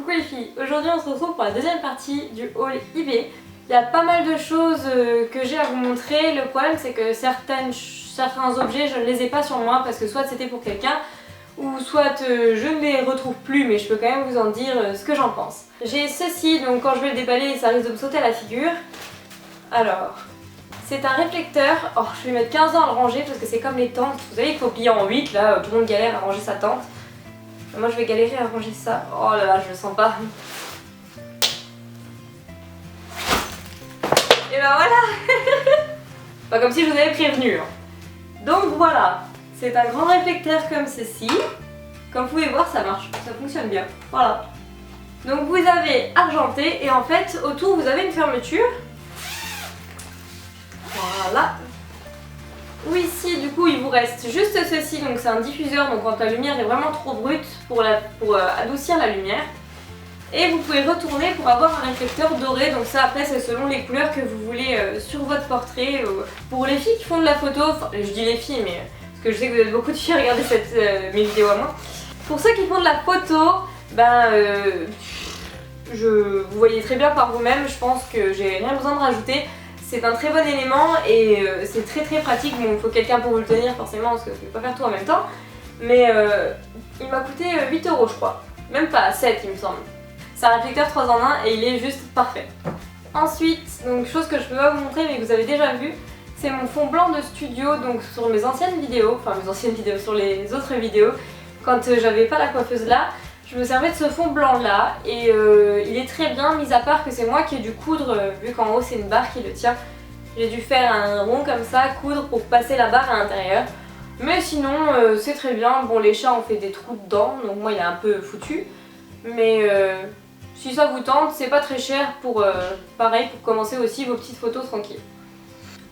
Coucou les filles, aujourd'hui on se retrouve pour la deuxième partie du haul eBay. Il y a pas mal de choses que j'ai à vous montrer. Le problème c'est que certains objets je ne les ai pas sur moi parce que soit c'était pour quelqu'un ou soit je ne les retrouve plus, mais je peux quand même vous en dire ce que j'en pense. J'ai ceci, donc quand je vais le déballer ça risque de me sauter à la figure. Alors, c'est un réflecteur. Oh, je vais mettre 15 ans à le ranger parce que c'est comme les tentes. Vous savez qu'il faut plier en 8, là tout le monde galère à ranger sa tente. Moi je vais galérer à ranger ça. Oh là là, je le sens pas. Et ben voilà. Pas comme si je vous avais prévenu. Donc voilà, c'est un grand réflecteur comme ceci. Comme vous pouvez voir, ça marche, ça fonctionne bien. Voilà. Donc vous avez argenté et en fait autour vous avez une fermeture. Voilà. Ou ici du coup il vous reste juste ceci, donc c'est un diffuseur, donc quand la lumière est vraiment trop brute pour adoucir la lumière. Et vous pouvez retourner pour avoir un réflecteur doré, donc ça après c'est selon les couleurs que vous voulez sur votre portrait. Pour les filles qui font de la photo, enfin je dis les filles mais parce que je sais que vous êtes beaucoup de filles à regarder mes vidéos à moi. Pour ceux qui font de la photo, vous voyez très bien par vous-même, je pense que j'ai rien besoin de rajouter. C'est un très bon élément et c'est très pratique. Bon, il faut quelqu'un pour vous le tenir forcément parce que je ne peux pas faire tout en même temps. Mais il m'a coûté 8 € je crois. Même pas 7 il me semble. C'est un réflecteur 3 en 1 et il est juste parfait. Ensuite, donc chose que je peux pas vous montrer mais que vous avez déjà vu, c'est mon fond blanc de studio. Donc sur mes anciennes vidéos, sur les autres vidéos, quand j'avais pas la coiffeuse là, je me servais de ce fond blanc là et il est très bien, mis à part que c'est moi qui ai dû coudre, vu qu'en haut c'est une barre qui le tient. J'ai dû faire un rond comme ça, coudre pour passer la barre à l'intérieur. Mais sinon c'est très bien. Bon, les chats ont fait des trous dedans, donc moi il est un peu foutu. Mais si ça vous tente, c'est pas très cher pour pareil, pour commencer aussi vos petites photos tranquilles.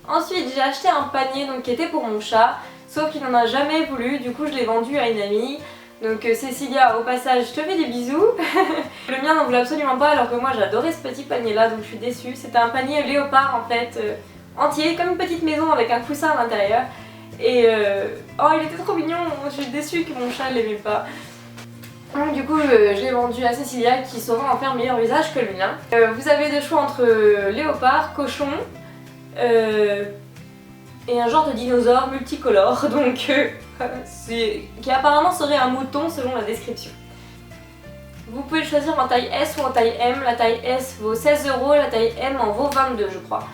Ensuite j'ai acheté un panier donc, qui était pour mon chat, sauf qu'il n'en a jamais voulu, du coup je l'ai vendu à une amie. Donc Cécilia, au passage, je te fais des bisous. Le mien n'en voulait absolument pas alors que moi j'adorais ce petit panier là, donc je suis déçue. C'était un panier léopard en fait, entier, comme une petite maison avec un coussin à l'intérieur. Et oh, il était trop mignon, je suis déçue que mon chat l'aimait pas. Donc du coup je l'ai vendu à Cécilia qui saura en faire meilleur usage que le mien. Vous avez le choix entre léopard, cochon et un genre de dinosaure multicolore, donc qui apparemment serait un mouton selon la description. Vous pouvez le choisir en taille S ou en taille M. La taille S vaut 16 €, la taille M en vaut 22 je crois.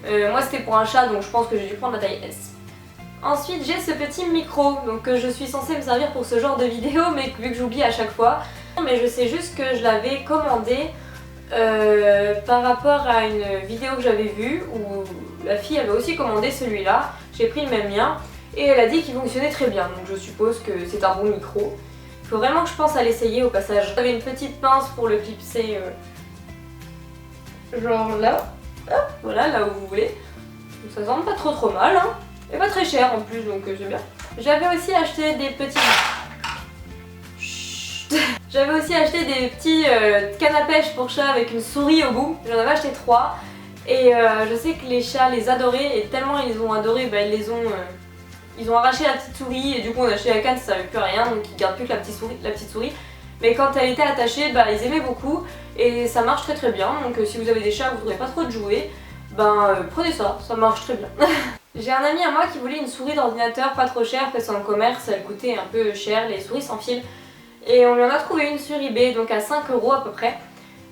Moi c'était pour un chat donc je pense que j'ai dû prendre la taille S. Ensuite j'ai ce petit micro donc que je suis censée me servir pour ce genre de vidéo mais vu que j'oublie à chaque fois. Mais je sais juste que je l'avais commandé par rapport à une vidéo que j'avais vue où la fille avait aussi commandé celui-là. J'ai pris le même lien et elle a dit qu'il fonctionnait très bien, donc je suppose que c'est un bon micro. Il faut vraiment que je pense à l'essayer au passage. J'avais une petite pince pour le clipser genre là, hop, voilà, là où vous voulez. Donc ça semble pas trop mal, hein. Et pas très cher en plus, donc j'aime bien. J'avais aussi acheté des petits... J'avais aussi acheté des petits cannes à pêche pour chat avec une souris au bout. J'en avais acheté 3. Et je sais que les chats les adoraient et tellement ils ont adoré, ils ont arraché la petite souris et du coup on a acheté la canne, ça servait plus à rien, donc ils gardent plus que la petite souris. Mais quand elle était attachée, ils aimaient beaucoup et ça marche très bien. Donc si vous avez des chats, vous n'aurez pas trop de jouets, prenez ça, ça marche très bien. J'ai un ami à moi qui voulait une souris d'ordinateur pas trop chère parce qu'en commerce elle coûtait un peu cher, les souris sans fil. Et on lui en a trouvé une sur eBay, donc à 5 € à peu près.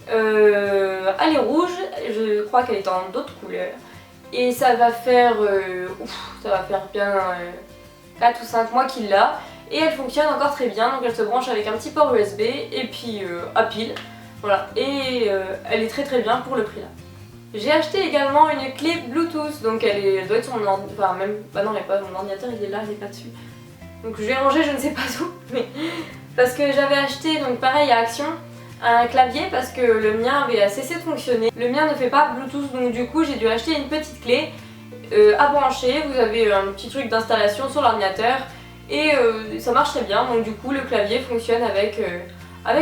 Elle est rouge, je crois qu'elle est en d'autres couleurs. Et ça va faire bien 4 ou 5 mois qu'il l'a. Et elle fonctionne encore très bien, donc elle se branche avec un petit port USB et puis à pile. Voilà, et elle est très bien pour le prix là. J'ai acheté également une clé Bluetooth, donc elle doit être sur mon ordinateur, enfin même, non elle est pas, mon ordinateur il est là, il est pas dessus. Donc je vais ranger je ne sais pas où, mais parce que j'avais acheté, donc pareil à Action, un clavier parce que le mien avait cessé de fonctionner. Le mien ne fait pas Bluetooth, donc du coup j'ai dû acheter une petite clé à brancher. Vous avez un petit truc d'installation sur l'ordinateur et ça marche très bien, donc du coup le clavier fonctionne avec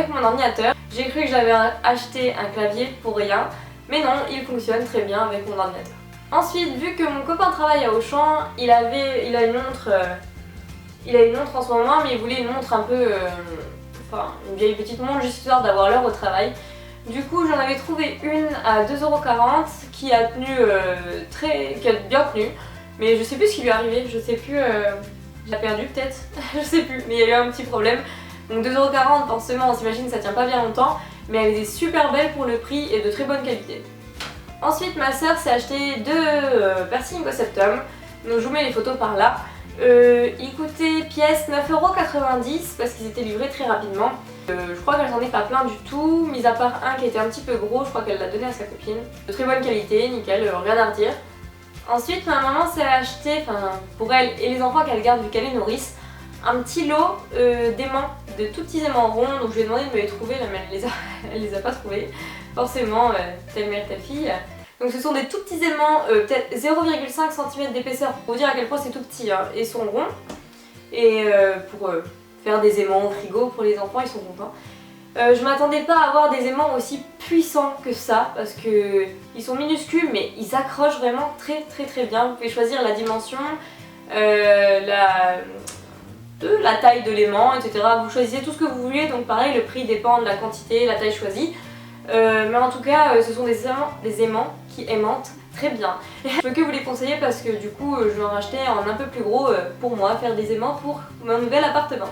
mon ordinateur. J'ai cru que j'avais acheté un clavier pour rien, mais non, il fonctionne très bien avec mon ordinateur. Ensuite, vu que mon copain travaille à Auchan, il a une montre en ce moment, mais il voulait une montre un peu enfin une vieille petite montre juste histoire d'avoir l'heure au travail. Du coup j'en avais trouvé une à 2,40 € qui a tenu qui a bien tenu, mais je sais plus ce qui lui est arrivé, je sais plus, je l'ai perdu peut-être, je sais plus, mais il y a eu un petit problème. Donc 2,40 € forcément on s'imagine ça tient pas bien longtemps, mais elle était super belle pour le prix et de très bonne qualité. Ensuite ma soeur s'est acheté deux piercings au septum, donc je vous mets les photos par là. Ils coûtaient pièce 9,90 € parce qu'ils étaient livrés très rapidement. Je crois qu'elle s'en est pas plein du tout, mis à part un qui était un petit peu gros, je crois qu'elle l'a donné à sa copine. De très bonne qualité, nickel, rien à redire. Ensuite ma maman s'est acheté, pour elle et les enfants qu'elle garde vu qu'elle est nourrice, un petit lot d'aimants, de tout petits aimants ronds, donc je lui ai demandé de me les trouver, là, mais elle les a pas trouvés, forcément, telle mère, telle fille. Donc ce sont des tout petits aimants, peut-être 0,5 cm d'épaisseur, pour vous dire à quel point c'est tout petit, hein, et sont ronds. Et pour faire des aimants au frigo pour les enfants, ils sont contents. Je m'attendais pas à avoir des aimants aussi puissants que ça, parce que ils sont minuscules, mais ils accrochent vraiment très bien. Vous pouvez choisir la dimension, la taille de l'aimant, etc. Vous choisissez tout ce que vous voulez, donc pareil, le prix dépend de la quantité, la taille choisie. Mais en tout cas, ce sont des aimants qui aimantent très bien. Je peux que vous les conseiller parce que du coup, je vais en racheter en un peu plus gros pour moi, faire des aimants pour mon nouvel appartement.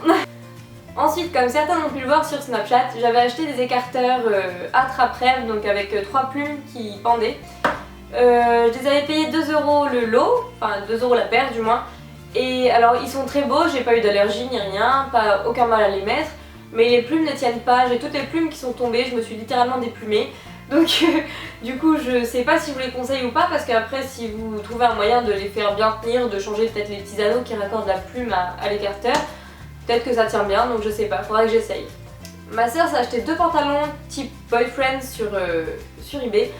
Ensuite, comme certains ont pu le voir sur Snapchat, j'avais acheté des écarteurs attrape-rêve, donc avec 3 plumes qui pendaient. Je les avais payés 2 € le lot, enfin 2 € la paire du moins. Et alors ils sont très beaux, j'ai pas eu d'allergie ni rien, aucun mal à les mettre. Mais les plumes ne tiennent pas, j'ai toutes les plumes qui sont tombées, je me suis littéralement déplumée. Donc du coup je sais pas si je vous les conseille ou pas, parce qu'après si vous trouvez un moyen de les faire bien tenir, de changer peut-être les petits anneaux qui raccordent la plume à l'écarteur, peut-être que ça tient bien, donc je sais pas, faudra que j'essaye. Ma soeur s'est acheté deux pantalons type boyfriend sur eBay.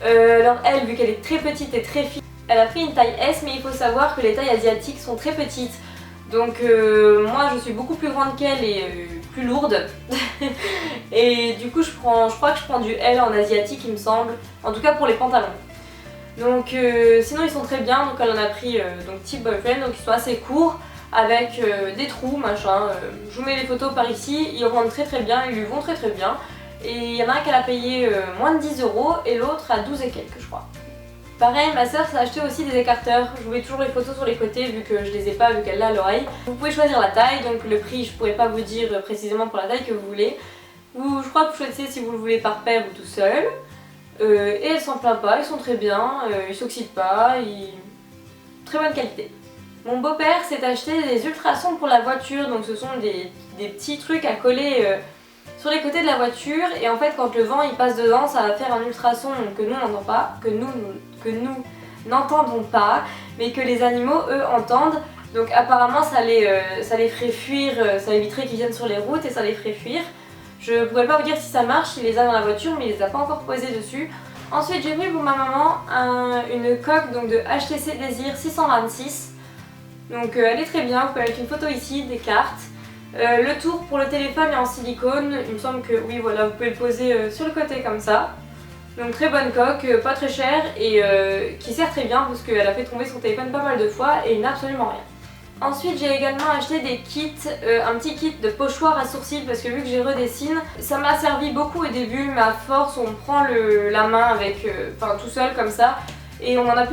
Alors elle, vu qu'elle est très petite et très fine, elle a pris une taille S, mais il faut savoir que les tailles asiatiques sont très petites. Donc moi je suis beaucoup plus grande qu'elle et plus lourde. Et du coup je crois que je prends du L en asiatique il me semble, en tout cas pour les pantalons. Donc sinon ils sont très bien, donc elle en a pris donc type boyfriend, donc ils sont assez courts avec des trous machin. Je vous mets les photos par ici, ils rentrent très bien, ils lui vont très bien. Et il y en a un qu'elle a payé moins de 10 € et l'autre à 12 et quelques je crois. Pareil, ma soeur s'est acheté aussi des écarteurs. Je vous mets toujours les photos sur les côtés vu que je les ai pas, vu qu'elle l'a à l'oreille. Vous pouvez choisir la taille, donc le prix je pourrais pas vous dire précisément pour la taille que vous voulez. Je crois que vous choisissez si vous le voulez par paire ou tout seul. Et elle s'en plaint pas, ils sont très bien, ils s'oxydent pas, très bonne qualité. Mon beau-père s'est acheté des ultrasons pour la voiture, donc ce sont des petits trucs à coller sur les côtés de la voiture, et en fait quand le vent il passe dedans ça va faire un ultrason que nous n'entendons pas, que nous n'entendons pas, mais que les animaux eux entendent. Donc apparemment ça les ferait fuir, ça éviterait qu'ils viennent sur les routes et ça les ferait fuir. Je pourrais pas vous dire si ça marche, il les a dans la voiture mais il les a pas encore posés dessus. Ensuite j'ai pris pour ma maman une coque donc de HTC Desir 626. Donc elle est très bien, vous pouvez mettre une photo ici, des cartes. Le tour pour le téléphone est en silicone, il me semble que oui voilà, vous pouvez le poser sur le côté comme ça. Donc très bonne coque, pas très chère et qui sert très bien parce qu'elle a fait tomber son téléphone pas mal de fois et il n'a absolument rien. Ensuite j'ai également acheté des kits, un petit kit de pochoir à sourcils parce que vu que j'ai redessine, ça m'a servi beaucoup au début, mais à force on prend la main avec, tout seul comme ça et on en a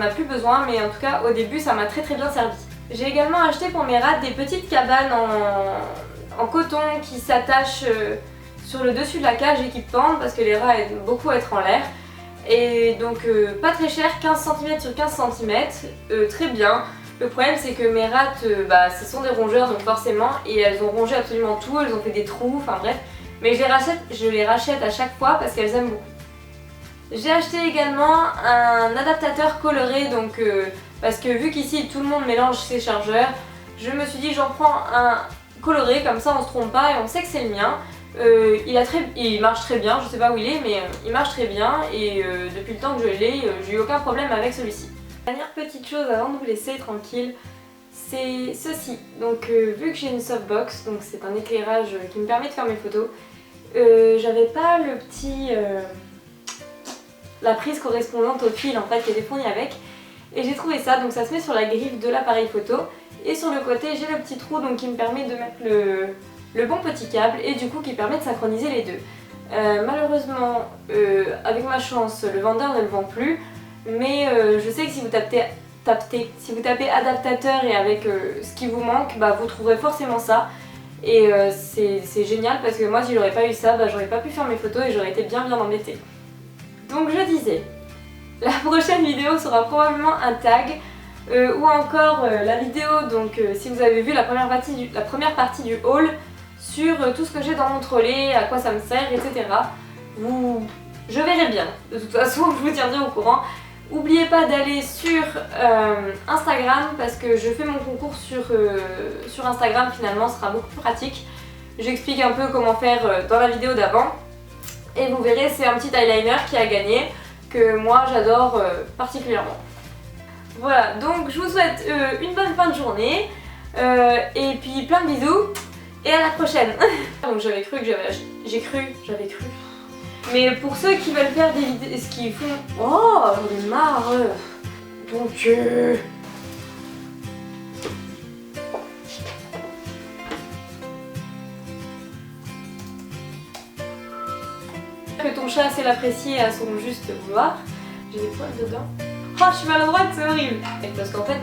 plus besoin, mais en tout cas au début ça m'a très bien servi. J'ai également acheté pour mes rats des petites cabanes en coton qui s'attachent sur le dessus de la cage et qui pendent parce que les rats aiment beaucoup être en l'air. Et donc pas très cher, 15 cm sur 15 cm, très bien. Le problème c'est que mes rats, ce sont des rongeurs donc forcément, et elles ont rongé absolument tout, elles ont fait des trous, enfin bref. Mais je les rachète à chaque fois parce qu'elles aiment beaucoup. J'ai acheté également un adaptateur coloré, donc parce que vu qu'ici tout le monde mélange ses chargeurs, je me suis dit j'en prends un coloré, comme ça on se trompe pas et on sait que c'est le mien. Il marche très bien, je sais pas où il est mais il marche très bien et depuis le temps que je l'ai, j'ai eu aucun problème avec celui-ci. Dernière petite chose avant de vous laisser tranquille, c'est ceci. Donc vu que j'ai une softbox, donc c'est un éclairage qui me permet de faire mes photos, j'avais pas le petit... la prise correspondante au fil en fait qui était fournie avec, et j'ai trouvé ça, donc ça se met sur la griffe de l'appareil photo et sur le côté j'ai le petit trou donc qui me permet de mettre le bon petit câble et du coup qui permet de synchroniser les deux. Malheureusement, avec ma chance, le vendeur ne le vend plus, mais je sais que si vous tapez adaptateur et avec ce qui vous manque, bah, vous trouverez forcément ça. Et c'est génial parce que moi si j'aurais pas eu ça, bah, j'aurais pas pu faire mes photos et j'aurais été bien embêtée. Donc je disais, la prochaine vidéo sera probablement un tag ou encore la vidéo, donc si vous avez vu la première partie du haul sur tout ce que j'ai dans mon trolley, à quoi ça me sert, etc. Je verrai bien, de toute façon je vous tiendrai au courant. N'oubliez pas d'aller sur Instagram parce que je fais mon concours sur Instagram, finalement ce sera beaucoup plus pratique. J'explique un peu comment faire dans la vidéo d'avant. Et vous verrez, c'est un petit eyeliner qui a gagné, que moi j'adore particulièrement. Voilà, donc je vous souhaite une bonne fin de journée, et puis plein de bisous, et à la prochaine. Donc j'avais cru. Mais pour ceux qui veulent faire des vidéos, ce qu'ils font... Oh, j'en ai marre. Donc... Que ton chat sait l'apprécier à son juste vouloir. J'ai des poils dedans. Oh, je suis maladroite, c'est horrible. Parce qu'en fait,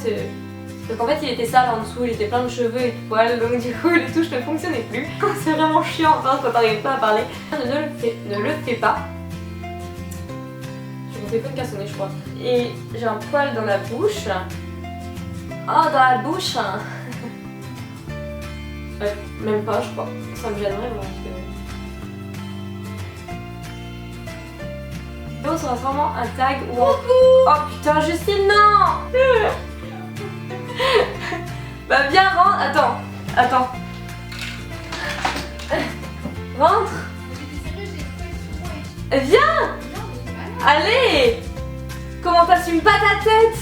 il était sale en dessous, il était plein de cheveux et de poils, donc du coup les touches ne fonctionnaient plus. C'est vraiment chiant enfin, quand t'arrives pas à parler. Ne le fais pas. Je me fais pas une cassonner, je crois. Et j'ai un poil dans la bouche. Oh, dans la bouche. Même pas, je crois. Ça me gênerait vraiment. Ça sera vraiment un tag où on... Oh putain, Justine, non. Bah viens, rentre. Attends. Rentre. Viens. Allez. Comment t'assumes pas ta tête?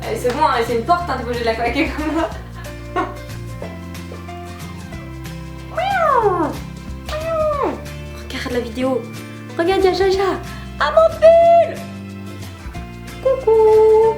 Allez, c'est bon, hein, c'est une porte, hein, t'es obligé de la claquer comme ça. Regarde la vidéo. Regarde, y'a Jaja. Ah, mon pull. Coucou.